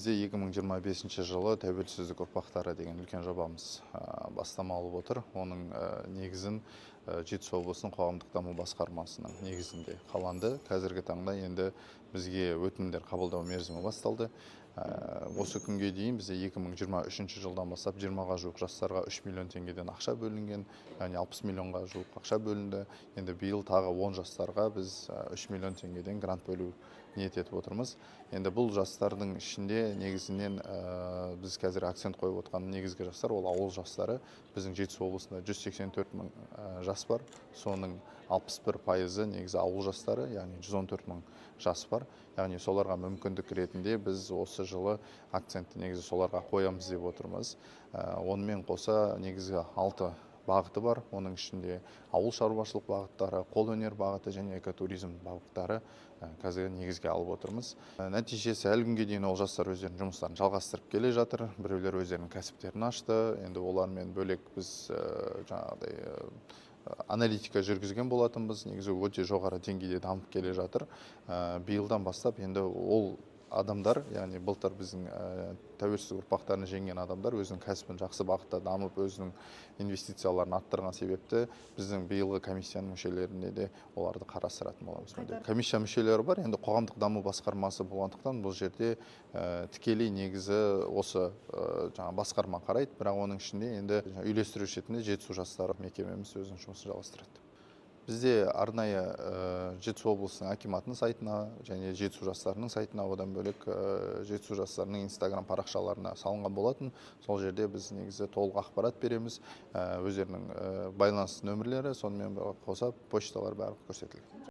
Бізде 2025 жылы тәуелсіздік ұрпақтары деген үлкен жобамыз бастама алып отыр. Оның негізін Жетісу облысының қоғамдық даму басқармасының негізінде қаланды. Қазіргі таңда енді бізге өтінімдер қабылдау мерзімі басталды. Осы күнге дейін бізде 2023 жылдан бастап 20-ға жуық жастарға 3 миллион теңгеден ақша бөлінген, яғни 60 миллионға жуық ақша бөлінді. Енді биыл тағы 10 жастарға біз 3 миллион теңгеден грант бөлу ниет етіп отырмыз. Енді бұл жастардың ішінде негізінен біз қазір акцент қойып отқан негізгі жастар ол ауыл жастары. Біздің Жетісу облысында 184 мың жас бар. Соның 61% негізі ауыл жастары, яғни 114 мың жас бар. Яғни соларға мүмкіндік ретінде біз осы жылы акцентті негізі соларға қоямыз деп отырмыз. Онымен қоса негізі 6 бағыты бар. Оның ішінде ауыл шаруашылық бағыттары, қолөнер бағыты және экотуризм бағыттары қазір негізге алып отырмыз. Нәтижесі әлі күнге дейін ол жастар өздерінің жұмыстарын жалғастырып келе жатыр. Біреулер өздерінің кәсіптерін ашты. Енді олармен бөлек біз жаңағыдай аналитика жүргізген болатынбыз. Негізі өте жоғары деңгейде дамып келе жатыр. Биылдан бастап енді ол адамдар, яғни былтыр біздің тәуелсіздік ұрпақтарын жеңген адамдар өзінің кәсібін жақсы бағытта дамып, өзінің инвестицияларын арттырған себепті біздің биылғы комиссияның мүшелеріне де оларды қарастыратын боламыз. Комиссия мүшелері бар, енді қоғамдық даму басқармасы болғандықтан бұл жерде тікелей негізі осы басқарма қарайды, бірақ оның ішінде енді үйлестіруші ретінде Жетісу жастары мекемеміз өзінің жұмысын жалғастырады. Бізде арнайы Жетісу облысының акиматының сайтына және Жетісу жастарының сайтына, одан бөлек Жетісу жастарының Instagram парақшаларына салынған болатын. Сол жерде біз негізі толық ақпарат береміз. Өздерінің байланыс нөмірлері, сонымен қоса почталар барлығы көрсетілген.